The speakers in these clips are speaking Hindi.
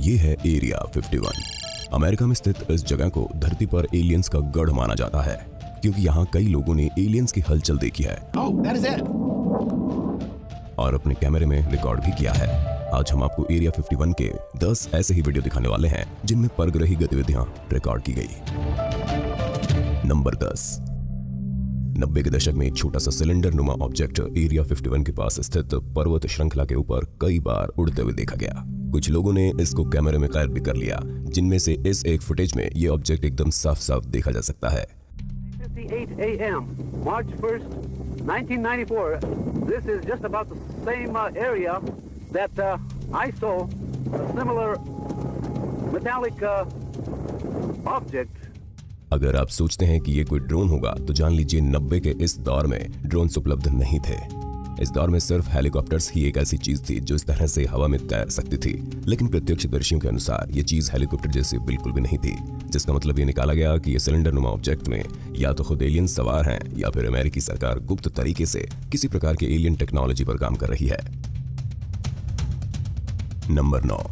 ये है एरिया 51। अमेरिका में स्थित इस जगह को धरती पर एलियंस का गढ़ माना जाता है, क्योंकि यहाँ कई लोगों ने एलियंस की हलचल देखी है और अपने कैमरे में रिकॉर्ड भी किया है। आज हम आपको एरिया 51 के 10 ऐसे ही वीडियो दिखाने वाले हैं जिनमें परग्रही गतिविधियां रिकॉर्ड की गई। नंबर 10। 90 के दशक में एक छोटा सा सिलेंडर नुमा ऑब्जेक्ट एरिया 51 के पास स्थित पर्वत श्रृंखला के ऊपर कई बार उड़ते हुए देखा गया। कुछ लोगों ने इसको कैमरे में कैद भी कर लिया, जिनमें से इस एक फुटेज में ये ऑब्जेक्ट एकदम साफ साफ देखा जा सकता है। 8 a.m. March 1st, 1994. This is just about the same area that I saw a similar metallic object. अगर आप सोचते हैं कि ये कोई ड्रोन होगा तो जान लीजिए 90 के इस दौर में ड्रोन्स उपलब्ध नहीं थे। इस दौर में सिर्फ हेलीकॉप्टर्स ही एक ऐसी चीज थी जो इस तरह से हवा में तैर सकती थी, लेकिन प्रत्यक्षदर्शियों के अनुसार ये चीज हेलीकॉप्टर जैसी बिल्कुल भी नहीं थी, जिसका मतलब ये निकाला गया कि ये सिलेंडर नुमा ऑब्जेक्ट में या तो खुद एलियन सवार हैं या फिर अमेरिकी सरकार गुप्त तरीके से किसी प्रकार के एलियन टेक्नोलॉजी पर काम कर रही है। नंबर 9।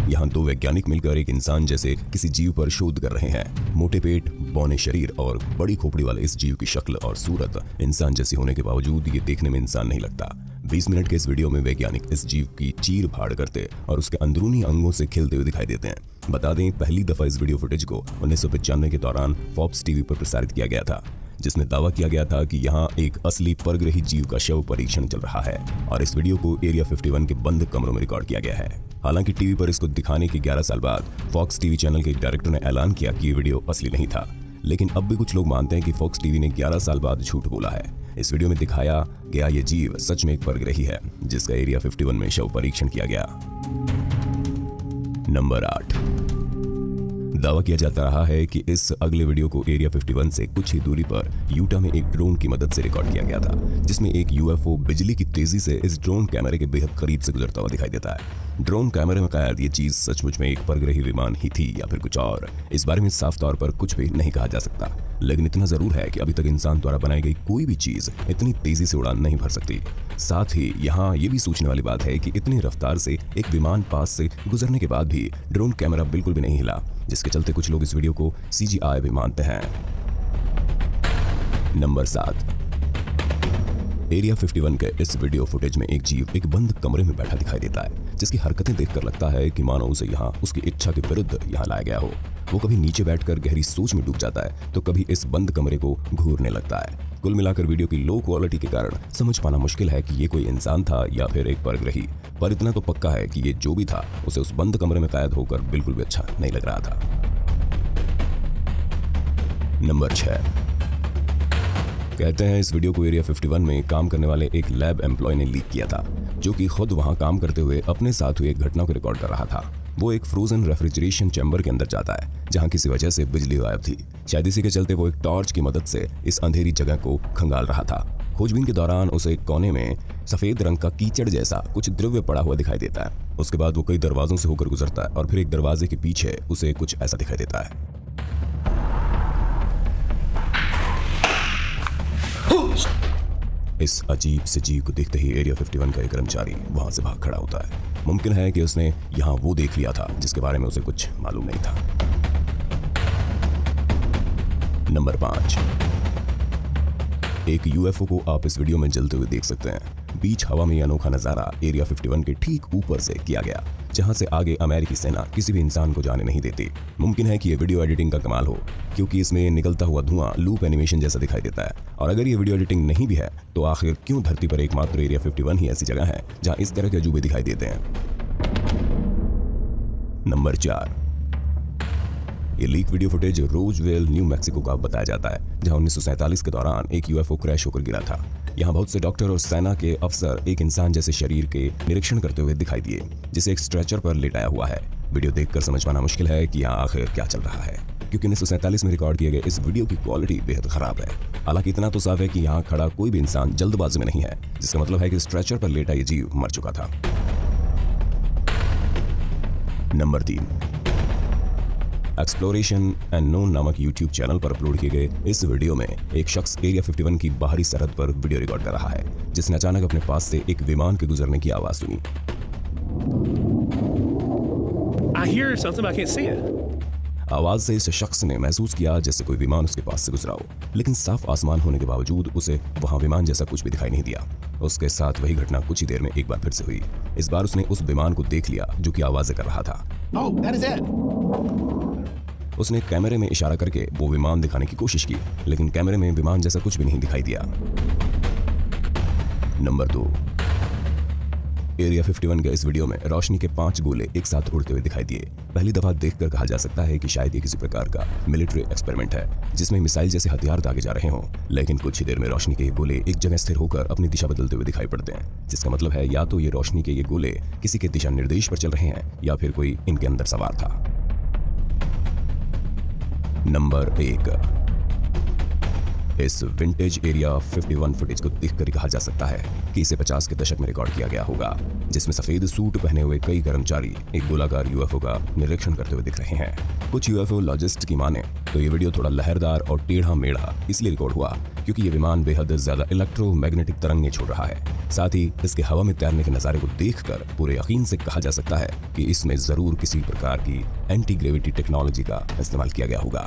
यहाँ दो वैज्ञानिक मिलकर एक इंसान जैसे किसी जीव पर शोध कर रहे हैं। मोटे पेट, बौने शरीर और बड़ी खोपड़ी वाले इस जीव की शक्ल और सूरत इंसान जैसी होने के बावजूद ये देखने में इंसान नहीं लगता। 20 मिनट के इस वीडियो में वैज्ञानिक इस जीव की चीर फाड़ करते और उसके अंदरूनी अंगों से खिलते हुए दिखाई देते हैं। बता दें, पहली दफा इस वीडियो फुटेज को 1995 के दौरान फॉक्स टीवी पर प्रसारित किया गया था, जिसमें दावा किया गया था कि यहाँ एक असली परग्रही जीव का शव परीक्षण चल रहा है और इस वीडियो को एरिया 51 के बंद कमरों में रिकॉर्ड किया गया है। हालांकि टीवी पर इसको दिखाने के 11 साल बाद फॉक्स टीवी चैनल के डायरेक्टर ने ऐलान किया कि ये वीडियो असली नहीं था, लेकिन अब भी कुछ लोग मानते हैं कि फॉक्स टीवी ने 11 साल बाद झूठ बोला है। इस वीडियो में दिखाया गया ये जीव सच में एक परग्रही है, जिसका एरिया 51 में शव परीक्षण किया गया। नंबर 8। दावा किया जाता रहा है कि इस अगले वीडियो को एरिया 51 से कुछ ही दूरी पर यूटा में एक ड्रोन की मदद से रिकॉर्ड किया गया था, जिसमें एक यूएफओ बिजली की तेजी से इस ड्रोन कैमरे के बेहद करीब से गुजरता हुआ दिखाई देता है। ड्रोन कैमरे में कैद ये चीज सचमुच में एक परग्रही विमान ही थी या फिर कुछ और, इस बारे में साफ तौर पर कुछ भी नहीं कहा जा सकता, लेकिन इतना जरूर है कि अभी तक इंसान द्वारा बनाई गई कोई भी चीज इतनी तेजी से उड़ान नहीं भर सकती। साथ ही यहाँ ये भी सोचने वाली बात है कि इतनी रफ्तार से एक विमान पास से गुजरने के बाद भी ड्रोन कैमरा बिल्कुल भी नहीं हिला, जिसके चलते कुछ लोग इस वीडियो को CGI भी मानते हैं। नंबर 7। एरिया 51 के इस वीडियो फुटेज में एक जीव एक बंद कमरे में बैठा दिखाई देता है, जिसकी हरकतें देखकर लगता है कि मानो उसे यहाँ उसकी इच्छा के विरुद्ध यहाँ लाया गया हो। वो कभी नीचे बैठकर गहरी सोच में डूब जाता है तो कभी इस बंद कमरे को घूरने लगता है। कुल मिलाकर वीडियो की लो क्वालिटी के कारण समझ पाना मुश्किल है कि ये कोई इंसान था या फिर एक परग्रही, पर इतना तो पक्का है कि ये जो भी था उसे उस बंद कमरे में कैद होकर बिल्कुल भी अच्छा नहीं लग रहा था। नंबर 6। कहते हैं इस वीडियो को एरिया 51 में काम करने वाले एक लैब एम्प्लॉय ने लीक किया था, जो कि खुद वहां काम करते हुए अपने साथ हुई एक घटना को रिकॉर्ड कर रहा था। वो एक फ्रोजन रेफ्रिजरेशन चैम्बर के अंदर जाता है, जहां किसी वजह से बिजली गायब थी। शायद इसी के चलते वो एक टॉर्च की मदद से इस अंधेरी जगह को खंगाल रहा था। खोजबीन के दौरान उसे एक कोने में सफेद रंग का कीचड़ जैसा कुछ द्रव्य पड़ा हुआ दिखाई देता है। उसके बाद वो कई दरवाजों से होकर गुजरता है और फिर एक दरवाजे के पीछे उसे कुछ ऐसा दिखाई देता है। इस अजीब से जीव को देखते ही एरिया 51 का एक कर्मचारी वहां से भाग खड़ा होता है। मुमकिन है कि उसने यहाँ वो देख लिया था जिसके बारे में उसे कुछ मालूम नहीं था। नंबर 5। एक यूएफओ को आप इस वीडियो में जलते हुए देख सकते हैं। बीच हवा में यह अनोखा नजारा एरिया 51 के ठीक ऊपर से किया गया, जहां से आगे अमेरिकी सेना किसी भी इंसान को जाने नहीं देती। मुमकिन है कि यह वीडियो एडिटिंग का कमाल हो, क्योंकि इसमें निकलता हुआ धुआं लूप एनिमेशन जैसा दिखाई देता है। और अगर ये वीडियो एडिटिंग नहीं भी है तो आखिर क्यों धरती पर एकमात्र एरिया 51 ही ऐसी जगह है जहां इस तरह के अजूबे दिखाई देते हैं। नंबर 4। ये leak video footage Roswell, New Mexico का बताया जाता है, जहां 1947 के दौरान एक यूएफओ क्रैश होकर गिरा था। यहाँ बहुत से डॉक्टर और सेना के अफसर एक इंसान जैसे शरीर के निरीक्षण करते हुए दिखाई दिए, जिसे एक स्ट्रेचर पर लेटाया हुआ है। वीडियो देखकर समझ पाना मुश्किल है कि यहाँ आखिर क्या चल रहा है, क्योंकि 1947 में रिकॉर्ड किए गए इस वीडियो की क्वालिटी बेहद खराब है। हालांकि इतना तो साफ है कि यहाँ खड़ा कोई भी इंसान जल्दबाजी में नहीं है, जिसका मतलब है कि स्ट्रेचर पर लेटा ये जीव मर चुका था। नंबर 3। एक्सप्लोरेशन एंड नोन नामक यूट्यूब चैनल पर अपलोड किए गए इस वीडियो में एक शख्स एरिया 51 की बाहरी सरहद पर वीडियो रिकॉर्ड कर रहा है, जिसने अचानक अपने पास से एक विमान के गुजरने की आवाज सुनी। I hear something, but I can't see it. आवाज से इस शख्स ने महसूस किया जैसे कोई विमान उसके पास से गुजरा हो, लेकिन साफ आसमान होने के बावजूद उसे वहां विमान जैसा कुछ भी दिखाई नहीं दिया। उसके साथ वही घटना कुछ ही देर में एक बार फिर से हुई। इस बार उसने उस विमान को देख लिया जो कि आवाजें कर रहा था। Oh, that is it. उसने कैमरे में इशारा करके वो विमान दिखाने की कोशिश की, लेकिन कैमरे में विमान जैसा कुछ भी नहीं दिखाई दिया। नंबर 2, एरिया 51 के इस वीडियो में रोशनी के 5 गोले एक साथ उड़ते हुए दिखाई दिए। पहली दफा देखकर कहा जा सकता है कि शायद ये किसी प्रकार का मिलिट्री एक्सपेरिमेंट है जिसमें मिसाइल जैसे हथियार दागे जा रहे हों, लेकिन कुछ ही देर में रोशनी के ये गोले एक जगह स्थिर होकर अपनी दिशा बदलते हुए दिखाई पड़ते हैं, जिसका मतलब है या तो ये रोशनी के ये गोले किसी के दिशा निर्देश पर चल रहे हैं या फिर कोई इनके अंदर सवार था। नंबर 1, इस विंटेज एरिया 51 फुटेज को देखकर ही कहा जा सकता है कि इसे 50 के दशक में रिकॉर्ड किया गया होगा, जिसमें सफेद सूट पहने हुए कई कर्मचारी एक गोलाकार यूएफओ का निरीक्षण करते हुए दिख रहे हैं। कुछ यूएफओ लॉजिस्ट की माने तो ये वीडियो थोड़ा लहरदार और टेढ़ा मेढ़ा इसलिए रिकॉर्ड हुआ क्योंकि ये विमान बेहद ज्यादा इलेक्ट्रोमैग्नेटिक तरंगें छोड़ रहा है। साथ ही इसके हवा में तैरने के नजारे को देखकर पूरे यकीन से कहा जा सकता है कि इसमें जरूर किसी प्रकार की एंटी ग्रेविटी टेक्नोलॉजी का इस्तेमाल किया गया होगा।